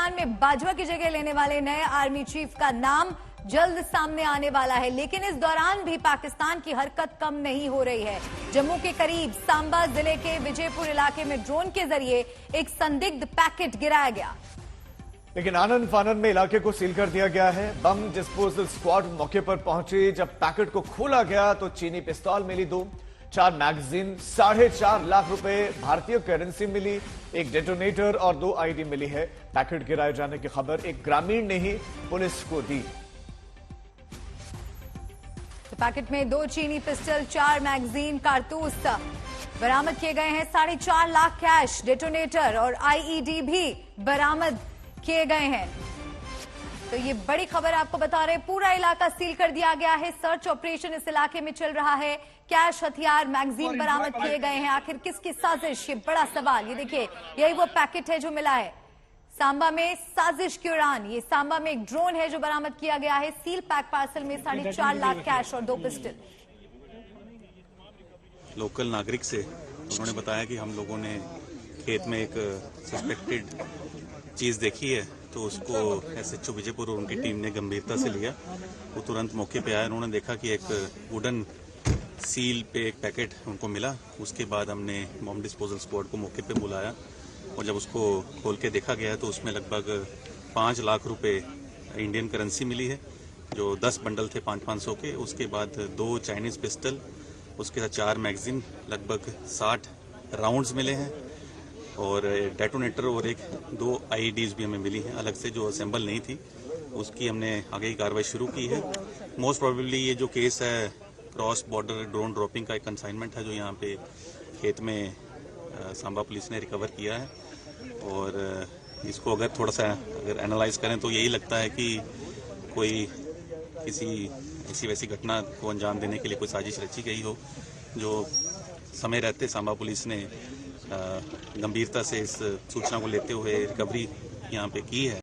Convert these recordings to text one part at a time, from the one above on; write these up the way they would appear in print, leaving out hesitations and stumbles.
पाकिस्तान में बाजवा की जगह लेने वाले नए आर्मी चीफ का नाम जल्द सामने आने वाला है, लेकिन इस दौरान भी पाकिस्तान की हरकत कम नहीं हो रही है। जम्मू के करीब सांबा जिले के विजयपुर इलाके में ड्रोन के जरिए एक संदिग्ध पैकेट गिराया गया, लेकिन आनन फानन में इलाके को सील कर दिया गया है। बम डिस्पोजल स्क्वाड मौके पर पहुंची। जब पैकेट को खोला गया तो चीनी पिस्तौल मिली 2, 4 मैगजीन, 4.5 लाख रुपए भारतीय करेंसी मिली, एक डेटोनेटर और 2 आईडी मिली है। पैकेट गिराए जाने की खबर एक ग्रामीण ने ही पुलिस को दी। तो पैकेट में 2 चीनी पिस्टल, 4 मैगजीन, कारतूस बरामद किए गए हैं। 4.5 लाख कैश, डेटोनेटर और आईईडी भी बरामद किए गए हैं। तो ये बड़ी खबर आपको बता रहे हैं, पूरा इलाका सील कर दिया गया है। सर्च ऑपरेशन इस इलाके में चल रहा है। कैश, हथियार, मैगजीन बरामद किए गए हैं। आखिर किसकी साजिश, ये बड़ा सवाल। ये देखिए, यही वो पैकेट है जो मिला है सांबा में साजिश के दौरान। ये सांबा में एक ड्रोन है जो बरामद किया गया है। सील पैक पार्सल में 4.5 लाख कैश और 2 पिस्टल। लोकल नागरिक से उन्होंने बताया कि हम लोगों ने खेत में एक सस्पेक्टेड चीज देखी है, तो उसको एसएचओ विजयपुर और उनकी टीम ने गंभीरता से लिया। वो तुरंत मौके पे आए। उन्होंने देखा कि एक वुडन सील पे एक पैकेट उनको मिला। उसके बाद हमने बॉम्ब डिस्पोजल स्क्वाड को मौके पे बुलाया और जब उसको खोल के देखा गया तो उसमें लगभग 5 लाख रुपए इंडियन करेंसी मिली है, जो 10 बंडल थे 500-500 के। उसके बाद 2 चाइनीज पिस्टल, उसके साथ 4 मैगजीन, लगभग 60 राउंड्स मिले हैं और डेटोनेटर और 2 आईईडीज भी हमें मिली हैं अलग से, जो असेंबल नहीं थी। उसकी हमने आगे की कार्रवाई शुरू की है। मोस्ट प्रोबेबली ये जो केस है क्रॉस बॉर्डर ड्रोन ड्रॉपिंग का एक कंसाइनमेंट है, जो यहाँ पे खेत में सांबा पुलिस ने रिकवर किया है। और इसको अगर थोड़ा सा अगर एनालाइज करें तो यही लगता है कि कोई किसी ऐसी वैसी घटना को अंजाम देने के लिए कोई साजिश रची गई हो, जो समय रहते सांबा पुलिस ने गंभीरता से इस सूचना को लेते हुए रिकवरी यहाँ पे की है।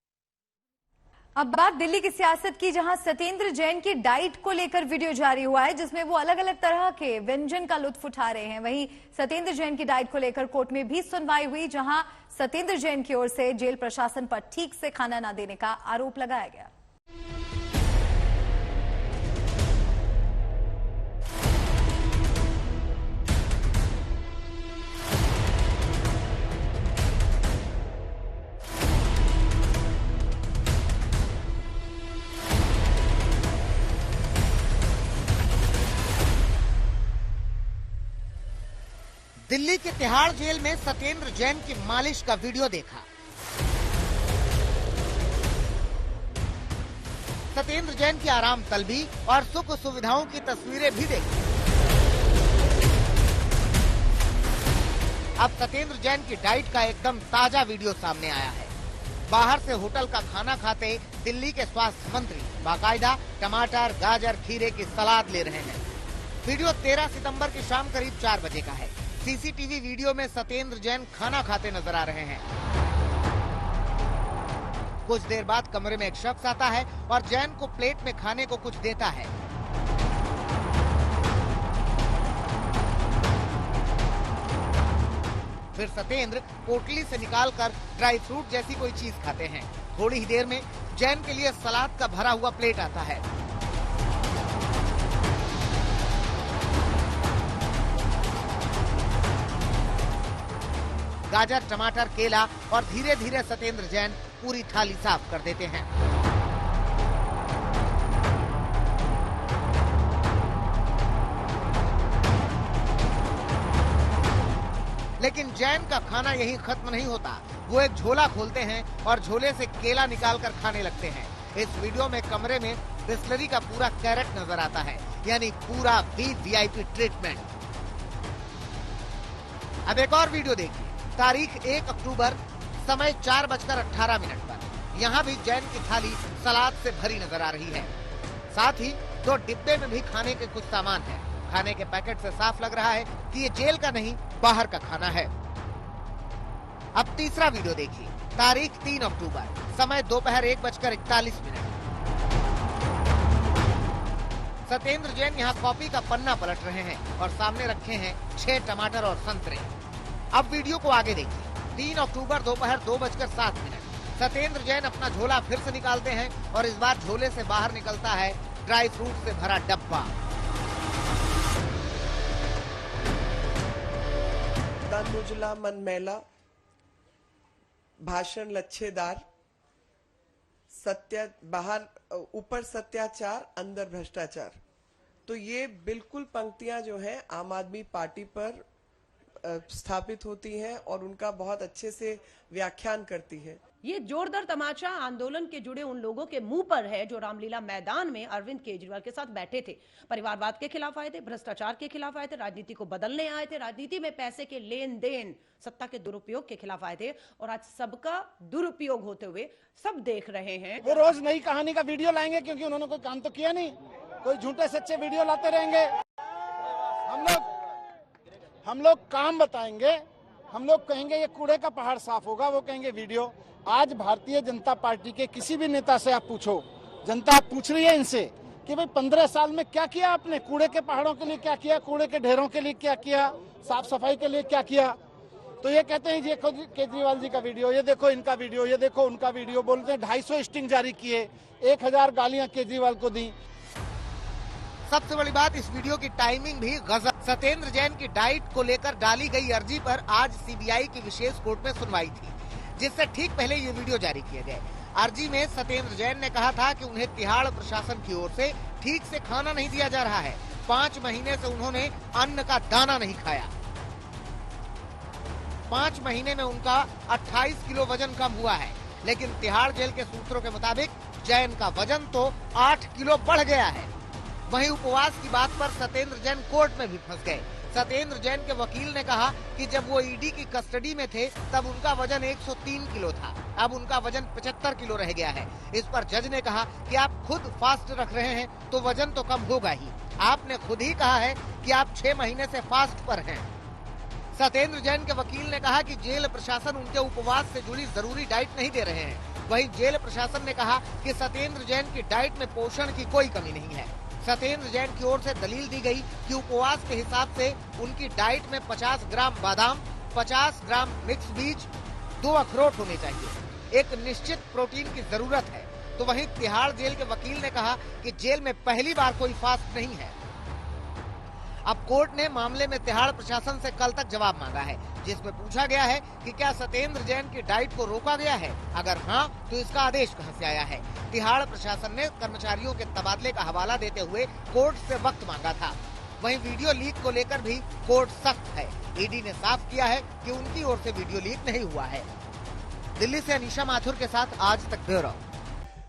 अब बात दिल्ली की सियासत की, जहां सत्येंद्र जैन की डाइट को लेकर वीडियो जारी हुआ है, जिसमें वो अलग अलग तरह के व्यंजन का लुत्फ उठा रहे हैं। वहीं सत्येंद्र जैन की डाइट को लेकर कोर्ट में भी सुनवाई हुई, जहां सत्येंद्र जैन की ओर से जेल प्रशासन पर ठीक से खाना न देने का आरोप लगाया गया। दिल्ली के तिहाड़ जेल में सत्येंद्र जैन की मालिश का वीडियो देखा। सत्येंद्र जैन की आराम तलबी और सुख सुविधाओं की तस्वीरें भी देखी। अब सत्येंद्र जैन की डाइट का एकदम ताजा वीडियो सामने आया है। बाहर से होटल का खाना खाते दिल्ली के स्वास्थ्य मंत्री बाकायदा टमाटर, गाजर, खीरे की सलाद ले रहे हैं। वीडियो 13 सितंबर की शाम करीब 4 बजे का है। सीसीटीवी वीडियो में सत्येंद्र जैन खाना खाते नजर आ रहे हैं। कुछ देर बाद कमरे में एक शख्स आता है और जैन को प्लेट में खाने को कुछ देता है। फिर सत्येंद्र पोटली से निकालकर ड्राई फ्रूट जैसी कोई चीज खाते हैं। थोड़ी ही देर में जैन के लिए सलाद का भरा हुआ प्लेट आता है। गाजर, टमाटर, केला और धीरे धीरे सत्येंद्र जैन पूरी थाली साफ कर देते हैं। लेकिन जैन का खाना यही खत्म नहीं होता। वो एक झोला खोलते हैं और झोले से केला निकालकर खाने लगते हैं। इस वीडियो में कमरे में बिस्लरी का पूरा कैरेट नजर आता है, यानी पूरा वीआईपी ट्रीटमेंट। अब एक और वीडियो देखिए। तारीख 1 अक्टूबर, समय 4:18 पर। यहाँ भी जैन की थाली सलाद से भरी नजर आ रही है। साथ ही 2 डिब्बे में भी खाने के कुछ सामान है। खाने के पैकेट से साफ लग रहा है कि ये जेल का नहीं, बाहर का खाना है। अब तीसरा वीडियो देखिए। तारीख 3 अक्टूबर, समय दोपहर 1:41। सत्येंद्र जैन यहाँ कॉफी का पन्ना पलट रहे हैं और सामने रखे हैं 6 टमाटर और संतरे। अब वीडियो को आगे देखिए। 3 अक्टूबर दोपहर 2:07। सत्येंद्र जैन अपना झोला फिर से निकालते हैं और इस बार झोले से बाहर निकलता है ड्राई फ्रूट से भरा डब्बा। तन उजला मन मैला, भाषण लच्छेदार, सत्य बाहर ऊपर सत्याचार अंदर भ्रष्टाचार। तो ये बिल्कुल पंक्तियां जो हैं आम आदमी पार्टी पर स्थापित होती हैं और उनका बहुत अच्छे से व्याख्यान करती है। ये जोरदार तमाचा आंदोलन के जुड़े उन लोगों के मुंह पर है जो रामलीला मैदान में अरविंद केजरीवाल के साथ बैठे थे। परिवारवाद के खिलाफ आए थे, भ्रष्टाचार के खिलाफ आए थे, राजनीति को बदलने आए थे, राजनीति में पैसे के लेन देन, सत्ता के दुरुपयोग के खिलाफ आए थे और आज सबका दुरुपयोग होते हुए सब देख रहे हैं। वो रोज नई कहानी का वीडियो लाएंगे क्योंकि उन्होंने कोई काम तो किया नहीं, कोई झूठे सच्चे वीडियो लाते रहेंगे। हम लोग काम बताएंगे, हम लोग कहेंगे ये कूड़े का पहाड़ साफ होगा, वो कहेंगे वीडियो। आज भारतीय जनता पार्टी के किसी भी नेता से आप पूछो, जनता पूछ रही है इनसे कि भाई 15 साल में क्या किया आपने, कूड़े के पहाड़ों के लिए क्या किया, कूड़े के ढेरों के लिए क्या किया, साफ सफाई के लिए क्या किया। तो ये कहते हैं ये केजरीवाल जी का वीडियो, ये देखो इनका वीडियो, ये देखो उनका वीडियो। बोलते हैं 250 स्टिंग जारी किए, 1000 गालियां केजरीवाल को दी। सबसे बड़ी बात, इस वीडियो की टाइमिंग भी गजब। सत्येंद्र जैन की डाइट को लेकर डाली गई अर्जी पर आज सीबीआई की विशेष कोर्ट में सुनवाई थी, जिससे ठीक पहले ये वीडियो जारी किए गए। अर्जी में सत्येंद्र जैन ने कहा था कि उन्हें तिहाड़ प्रशासन की ओर से ठीक से खाना नहीं दिया जा रहा है। 5 महीने से उन्होंने अन्न का दाना नहीं खाया। 5 महीने में उनका 28 किलो वजन कम हुआ है, लेकिन तिहाड़ जेल के सूत्रों के मुताबिक जैन का वजन तो 8 किलो बढ़ गया है। वहीं उपवास की बात पर सत्येंद्र जैन कोर्ट में भी फंस गए। सत्येंद्र जैन के वकील ने कहा कि जब वो ईडी की कस्टडी में थे तब उनका वजन 103 किलो था, अब उनका वजन 75 किलो रह गया है। इस पर जज ने कहा कि आप खुद फास्ट रख रहे हैं तो वजन तो कम होगा ही, आपने खुद ही कहा है कि आप 6 महीने से फास्ट पर हैं। सत्येंद्र जैन के वकील ने कहा कि जेल प्रशासन उनके उपवास से जुड़ी जरूरी डाइट नहीं दे रहे हैं। वहीं जेल प्रशासन ने कहा कि सत्येंद्र जैन की डाइट में पोषण की कोई कमी नहीं है। सत्येंद्र जैन की ओर से दलील दी गई कि उपवास के हिसाब से उनकी डाइट में 50 ग्राम बादाम, 50 ग्राम मिक्स बीज, 2 अखरोट होने चाहिए, एक निश्चित प्रोटीन की जरूरत है। तो वहीं तिहाड़ जेल के वकील ने कहा कि जेल में पहली बार कोई फास्ट नहीं है। अब कोर्ट ने मामले में तिहाड़ प्रशासन से कल तक जवाब मांगा है, जिसमें पूछा गया है कि क्या सत्येंद्र जैन की डाइट को रोका गया है, अगर हाँ तो इसका आदेश कहां से आया है। तिहाड़ प्रशासन ने कर्मचारियों के तबादले का हवाला देते हुए कोर्ट से वक्त मांगा था। वहीं वीडियो लीक को लेकर भी कोर्ट सख्त है। ईडी ने साफ किया है कि उनकी ओर से वीडियो लीक नहीं हुआ है। दिल्ली से अनीशा माथुर के साथ आज तक ब्यूरो।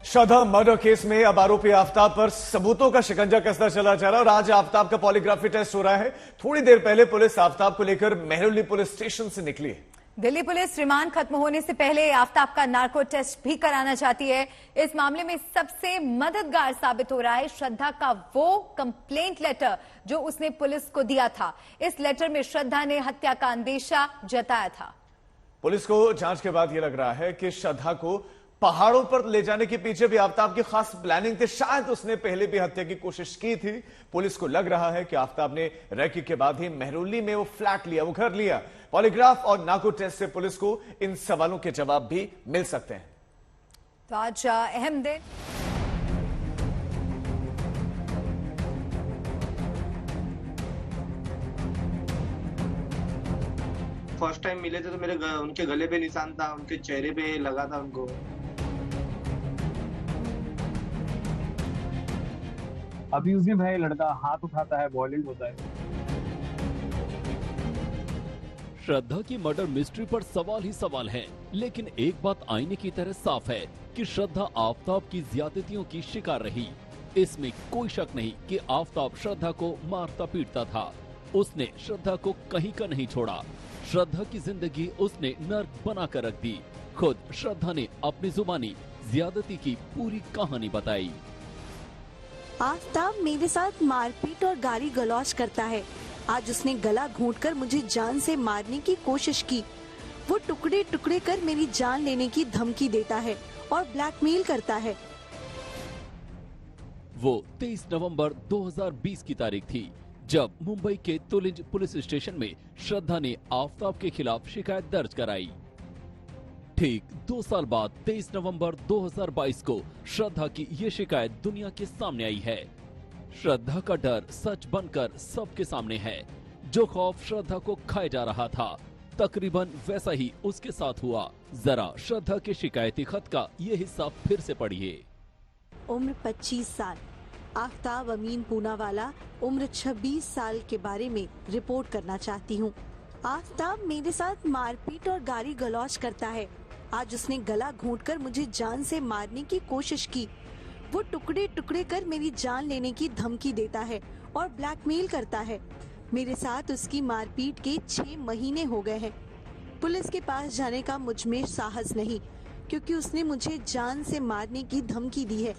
श्रद्धा मर्डर केस में अब आरोपी आफ्ताब पर सबूतों का शिकंजा कसता चला जा रहा है और आज आफ्ताब का पॉलीग्राफी टेस्ट हो रहा है। थोड़ी देर पहले पुलिस आफ्ताब को लेकर मेहरौली पुलिस स्टेशन से निकली है। दिल्ली पुलिस रिमांड खत्म होने से पहले आफ्ताब का नार्को टेस्ट भी कराना चाहती है। इस मामले में सबसे मददगार साबित हो रहा है श्रद्धा का वो कंप्लेंट लेटर जो उसने पुलिस को दिया था। इस लेटर में श्रद्धा ने हत्या का अंदेशा जताया था। पुलिस को जांच के बाद यह लग रहा है कि श्रद्धा को पहाड़ों पर ले जाने के पीछे भी आफ्ताब की खास प्लानिंग थी। शायद उसने पहले भी हत्या की कोशिश की थी। पुलिस को लग रहा है कि आफ्ताब ने रेकी के बाद ही मेहरौली में वो फ्लैट लिया, वो घर लिया। पॉलीग्राफ और नार्को टेस्ट से पुलिस को इन सवालों के जवाब भी मिल सकते हैं। तो आज अहम दिन। फर्स्ट टाइम मिले थे तो मेरे उनके गले पे निशान था, उनके चेहरे पे लगा था उनको। अब्यूज भी भाई, लड़का हाथ उठाता है, वॉयलेंट होता है। श्रद्धा की मर्डर मिस्ट्री पर सवाल ही सवाल है, लेकिन एक बात आईने की तरह साफ है कि श्रद्धा आफ्ताब की ज्यादतियों की शिकार रही। इसमें कोई शक नहीं कि आफ्ताब श्रद्धा को मारता पीटता था। उसने श्रद्धा को कहीं का नहीं छोड़ा। श्रद्धा की जिंदगी उसने नर्क बना कर रख दी। खुद श्रद्धा ने अपनी जुबानी ज्यादती की पूरी कहानी बताई। आफ्ताब मेरे साथ मारपीट और गाली गलौज करता है। आज उसने गला घोंटकर मुझे जान से मारने की कोशिश की। वो टुकड़े टुकड़े कर मेरी जान लेने की धमकी देता है और ब्लैकमेल करता है। वो 23 नवंबर 2020 की तारीख थी जब मुंबई के तुलिंज पुलिस स्टेशन में श्रद्धा ने आफ्ताब के खिलाफ शिकायत दर्ज कराई। ठीक 2 साल बाद 23 नवंबर 2022 को श्रद्धा की ये शिकायत दुनिया के सामने आई है। श्रद्धा का डर सच बनकर सबके सामने है। जो खौफ श्रद्धा को खाए जा रहा था, तकरीबन वैसा ही उसके साथ हुआ। जरा श्रद्धा के शिकायती खत का ये हिस्सा फिर से पढ़िए। उम्र 25 साल, आफ्ताब अमीन पूनावाला, उम्र 26 साल के बारे में रिपोर्ट करना चाहती हूँ। आफ्ताब मेरे साथ मारपीट और गाली गलौज करता है। आज उसने गला घोंटकर मुझे जान से मारने की कोशिश की। वो टुकड़े टुकड़े कर मेरी जान लेने की धमकी देता है और ब्लैकमेल करता है। मेरे साथ उसकी मारपीट के 6 महीने हो गए हैं। पुलिस के पास जाने का मुझ में साहस नहीं, क्योंकि उसने मुझे जान से मारने की धमकी दी है।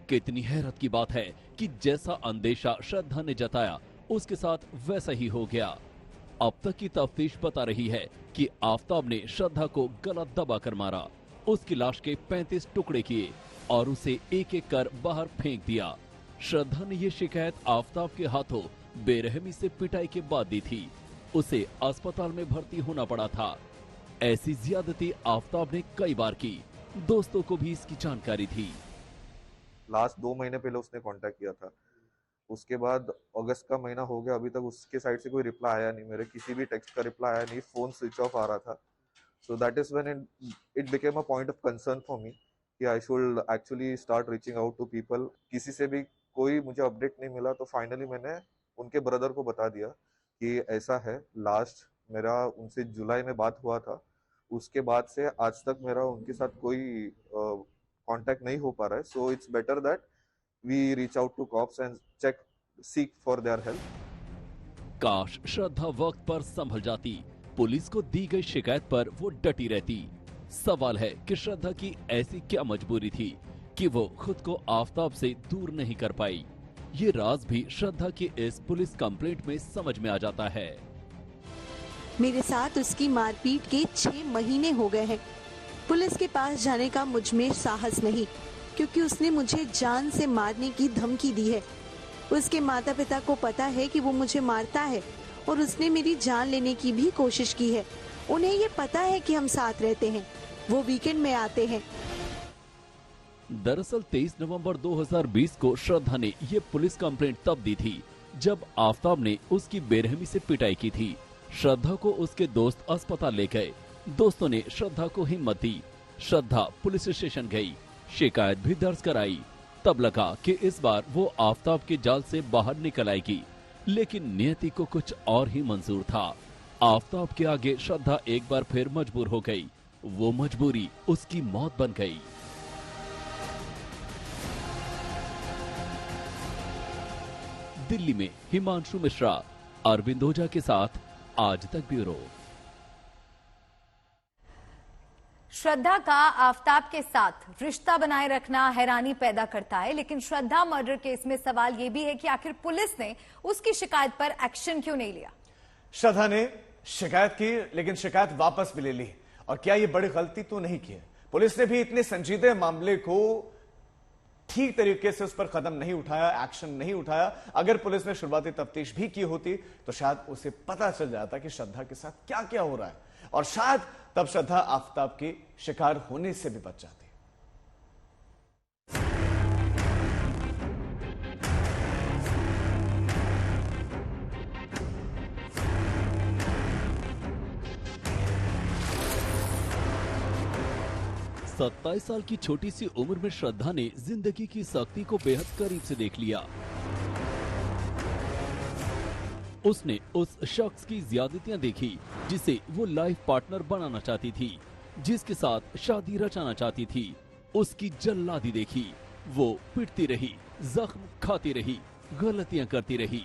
कितनी हैरत की बात है कि जैसा अंदेशा श्रद्धा ने जताया, उसके साथ वैसा ही हो गया। अब तक की तफ्तीश बता रही है कि आफ्ताब ने श्रद्धा को गला दबाकर मारा, उसकी लाश के 35 टुकड़े किए और उसे एक एक कर बाहर फेंक दिया। श्रद्धा ने ये शिकायत आफ्ताब के हाथों बेरहमी से पिटाई के बाद दी थी। उसे अस्पताल में भर्ती होना पड़ा था। ऐसी ज्यादती आफ्ताब ने कई बार की। दोस्तों को भी इसकी जानकारी थी। लास्ट 2 महीने पहले उसने कांटेक्ट किया था। उसके बाद अगस्त का महीना हो गया, अभी तक उसके साइड से कोई रिप्लाई आया नहीं। मेरे किसी भी टेक्स्ट का रिप्लाई आया नहीं। फोन स्विच ऑफ आ रहा था। So that is when it became a point of concern for me कि I should actually start reaching out to people. किसी से भी कोई मुझे अपडेट नहीं मिला, तो फाइनली मैंने उनके ब्रदर को बता दिया कि ऐसा है। लास्ट मेरा उनसे जुलाई में बात हुआ था। उसके बाद से आज तक मेरा उनके साथ कोई कांटेक्ट नहीं हो पा रहा है। So it's better that we reach out to cops and check seek for their help. काश श्रद्धा वक्त पर संभल जाती। पुलिस को दी गई शिकायत पर वो डटी रहती। सवाल है कि श्रद्धा की ऐसी क्या मजबूरी थी कि वो खुद को आफ्ताब से दूर नहीं कर पाई। ये राज भी श्रद्धा की इस पुलिस कंप्लेंट में समझ में आ जाता है। मेरे साथ उसकी मारपीट के 6 महीने हो गए हैं। पुलिस के पास जाने का मुझ में साहस नहीं, क्योंकि उसने मुझे जान से मारने की धमकी दी है। उसके माता पिता को पता है कि वो मुझे मारता है और उसने मेरी जान लेने की भी कोशिश की है। उन्हें ये पता है कि हम साथ रहते हैं। वो वीकेंड में आते हैं। दरअसल 23 नवंबर 2020 को श्रद्धा ने ये पुलिस कंप्लेंट तब दी थी जब आफ्ताब ने उसकी बेरहमी से पिटाई की थी। श्रद्धा को उसके दोस्त अस्पताल ले गए। दोस्तों ने श्रद्धा को हिम्मत दी। श्रद्धा पुलिस स्टेशन गई, शिकायत भी दर्ज कराई। तब लगा कि इस बार वो आफ्ताब के जाल से बाहर निकल आएगी, लेकिन नियति को कुछ और ही मंजूर था। आफ्ताब के आगे श्रद्धा एक बार फिर मजबूर हो गई। वो मजबूरी उसकी मौत बन गई। दिल्ली में हिमांशु मिश्रा, अरविंद ओझा के साथ आज तक ब्यूरो। श्रद्धा का आफ्ताब के साथ रिश्ता बनाए रखना हैरानी पैदा करता है, लेकिन श्रद्धा मर्डर केस में सवाल यह भी है कि आखिर पुलिस ने उसकी शिकायत पर एक्शन क्यों नहीं लिया। श्रद्धा ने शिकायत की, लेकिन शिकायत वापस भी ले ली। और क्या ये बड़ी गलती तो नहीं की है? पुलिस ने भी इतने संजीदे मामले को ठीक तरीके से उस पर कदम नहीं उठाया, एक्शन नहीं उठाया। अगर पुलिस ने शुरुआती तफ्तीश भी की होती तो शायद उसे पता चल जाता कि श्रद्धा के साथ क्या क्या हो रहा है, और शायद तब श्रद्धा आफ्ताब की शिकार होने से भी बच जाती। सत्ताईस साल की छोटी सी उम्र में श्रद्धा ने जिंदगी की सख्ती को बेहद करीब से देख लिया। उसने उस शख्स की ज्यादतियां देखी जिसे वो लाइफ पार्टनर बनाना चाहती थी, जिसके साथ शादी रचाना चाहती थी। उसकी जल्लादी देखी। वो पिटती रही, जख्म खाती रही, गलतियां करती रही,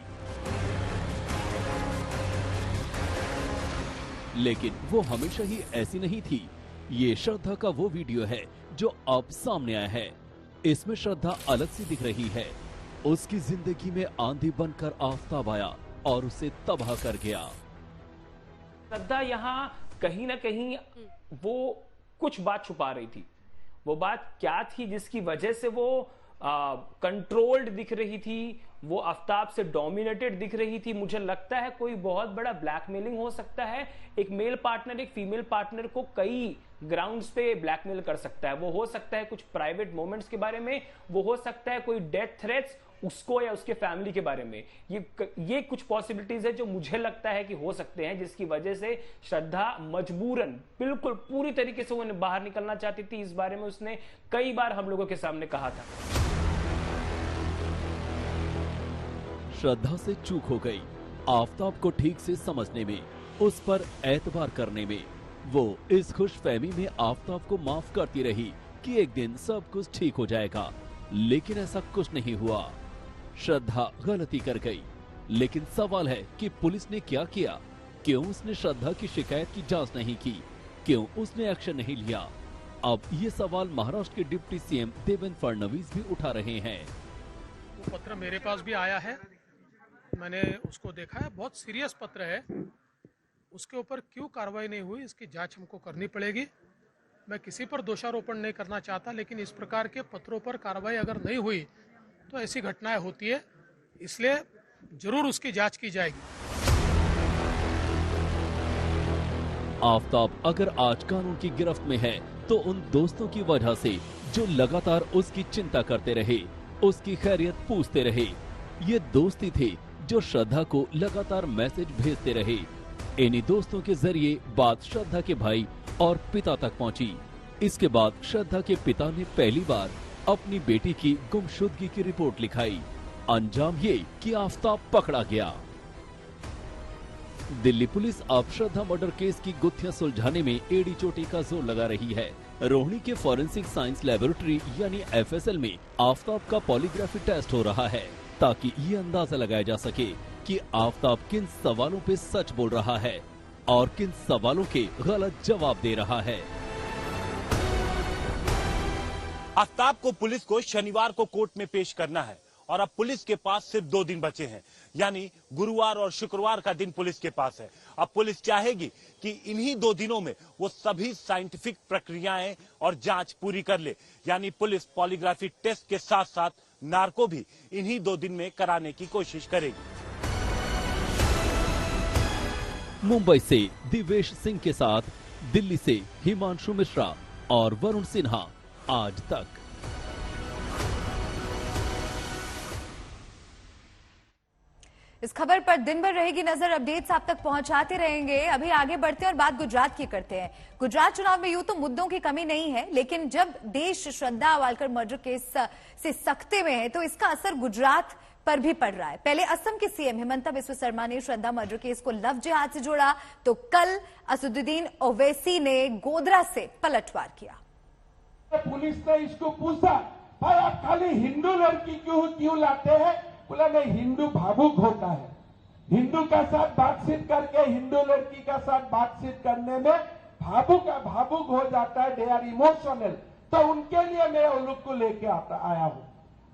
लेकिन वो हमेशा ही ऐसी नहीं थी। ये श्रद्धा का वो वीडियो है जो अब सामने आया है। इसमें श्रद्धा अलग सी दिख रही है। उसकी जिंदगी में आंधी बनकर आफ्ताब आया और उसे तबाह कर गया। श्रद्धा यहाँ कहीं ना कहीं वो कुछ बात छुपा रही थी। वो बात क्या थी जिसकी वजह से वो कंट्रोल्ड दिख रही थी, वो आफ्ताब से डोमिनेटेड दिख रही थी। मुझे लगता है कोई बहुत बड़ा ब्लैकमेलिंग हो सकता है। एक मेल पार्टनर एक फीमेल पार्टनर को कई ग्राउंड्स पे ब्लैकमेल कर सकता है। वो हो सकता है कुछ प्राइवेट मोमेंट्स के बारे में, वो हो सकता है कोई डेथ थ्रेट्स उसको या उसके फैमिली के बारे में। ये कुछ पॉसिबिलिटीज है जो मुझे लगता है कि हो सकते हैं, जिसकी वजह से श्रद्धा मजबूरन बिल्कुल पूरी तरीके से वो बाहर निकलना चाहती थी। इस बारे में उसने कई बार हम लोगों के सामने कहा था। श्रद्धा से चूक हो गई आफ्ताब को ठीक से समझने में, उस पर एतबार करने में। वो इस खुशफहमी में आफ्ताब को माफ करती रही कि एक दिन सब कुछ ठीक हो जाएगा, लेकिन ऐसा कुछ नहीं हुआ। श्रद्धा गलती कर गई, लेकिन सवाल है कि पुलिस ने क्या किया? क्यों उसने श्रद्धा की शिकायत की जांच नहीं की? क्यों उसने एक्शन नहीं लिया? अब ये सवाल महाराष्ट्र के डिप्टी सीएम देवेंद्र फडणवीस भी उठा रहे हैं। वो पत्र मेरे पास भी आया है, मैंने उसको देखा है, बहुत सीरियस पत्र है। उसके ऊपर क्यों कार्रवाई नहीं हुई, इसकी जांच हमको करनी पड़ेगी। मैं किसी पर दोषारोपण नहीं करना चाहता, लेकिन इस प्रकार के पत्रों पर कार्रवाई अगर नहीं हुई तो ऐसी घटनाएं होती है, इसलिए जरूर उसकी जांच की जाएगी। आफ्ताब अगर आज कानून की गिरफ्त में है तो उन दोस्तों की वजह से जो लगातार उसकी चिंता करते रहे, उसकी खैरियत पूछते रहे। ये दोस्ती थे जो श्रद्धा को लगातार मैसेज भेजते रहे। इन्हीं दोस्तों के जरिए बात श्रद्धा के भाई और पिता तक पहुंची। इसके बाद श्रद्धा के पिता ने पहली बार अपनी बेटी की गुमशुदगी की रिपोर्ट लिखाई। अंजाम ये कि आफ्ताब पकड़ा गया। दिल्ली पुलिस अब श्रद्धा मर्डर केस की गुत्थियां सुलझाने में एड़ी चोटी का जोर लगा रही है। रोहिणी के फॉरेंसिक साइंस लेबोरेटरी यानी FSL में आफ्ताब का पॉलीग्राफी टेस्ट हो रहा है, ताकि ये अंदाजा लगाया जा सके कि आफ्ताब किन सवालों पे सच बोल रहा है और किन सवालों के गलत जवाब दे रहा है। आफ्ताब को पुलिस को शनिवार को कोर्ट में पेश करना है और अब पुलिस के पास सिर्फ 2 दिन बचे हैं, यानी गुरुवार और शुक्रवार का दिन पुलिस के पास है। अब पुलिस चाहेगी कि इन्हीं 2 दिनों में वो सभी साइंटिफिक प्रक्रियाएं और जांच पूरी कर ले, यानी पुलिस पॉलीग्राफी टेस्ट के साथ साथ नार्को भी इन्हीं 2 दिन में कराने की कोशिश करेगी। मुंबई से दिवेश सिंह के साथ दिल्ली से हिमांशु मिश्रा और वरुण सिन्हा, आज तक। इस खबर पर दिन भर रहेगी नजर, अपडेट्स आप तक पहुंचाते रहेंगे। अभी आगे बढ़ते हैं और बात गुजरात की करते हैं। गुजरात चुनाव में यूं तो मुद्दों की कमी नहीं है, लेकिन जब देश श्रद्धा वालकर मर्डर केस से सख्ते में है तो इसका असर गुजरात पर भी पड़ रहा है। पहले असम के सीएम हिमंता बिस्वा शर्मा ने श्रद्धा मर्डर केस को लव जिहाद से जोड़ा, तो कल असदुद्दीन ओवैसी ने गोधरा से पलटवार किया। पुलिस ने इसको पूछा, भाई आप खाली हिंदू लड़की क्यों लाते हैं? बोला नहीं, हिंदू भावुक होता है, हिंदू का साथ बातचीत करके हिंदू लड़की का साथ बातचीत करने में भावुक हो जाता है, दे आर इमोशनल। तो उनके लिए मैं उन लोग को लेके आया हूं।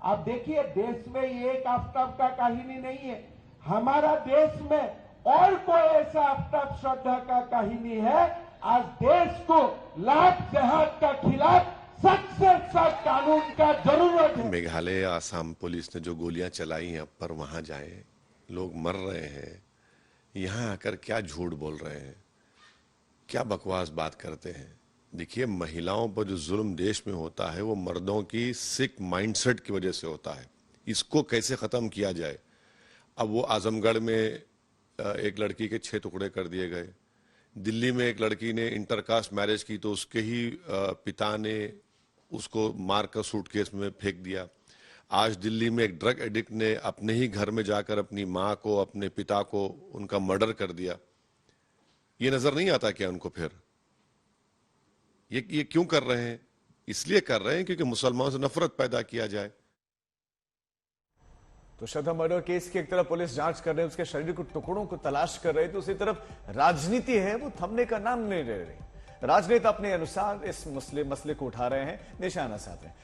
आप देखिए, देश में ये एक आफ्ताब का कहानी नहीं है, हमारा देश में और कोई ऐसा आफ्ताब श्रद्धा का कहानी है। आज देश को लाभ जिहाद का खिलाफ सख्त से सख्त कानून का जरूरत है। मेघालय आसाम पुलिस ने जो गोलियां चलाई हैं, अब पर वहां जाए, लोग मर रहे हैं, यहां आकर क्या झूठ बोल रहे हैं, क्या बकवास बात करते हैं। देखिए, महिलाओं पर जो जुल्म देश में होता है वो मर्दों की सिक माइंडसेट की वजह से होता है। इसको कैसे खत्म किया जाए? अब वो आजमगढ़ में एक लड़की के 6 टुकड़े कर दिए गए, दिल्ली में एक लड़की ने इंटरकास्ट मैरिज की तो उसके ही पिता ने उसको मारकर सूटकेस में फेंक दिया। आज दिल्ली में एक ड्रग एडिक्ट ने अपने ही घर में जाकर अपनी माँ को, अपने पिता को, उनका मर्डर कर दिया। ये नजर नहीं आता क्या उनको? फिर ये क्यों कर रहे हैं? इसलिए कर रहे हैं क्योंकि मुसलमानों से नफरत पैदा किया जाए। तो श्रद्धा मर्डर केस की एक तरफ पुलिस जांच कर रही है, उसके शरीर के टुकड़ों को तलाश कर रही है, तो दूसरी तरफ राजनीति है वो थमने का नाम नहीं ले रही। राजनेता अपने अनुसार इस मसले को उठा रहे हैं, निशाना साध रहे हैं।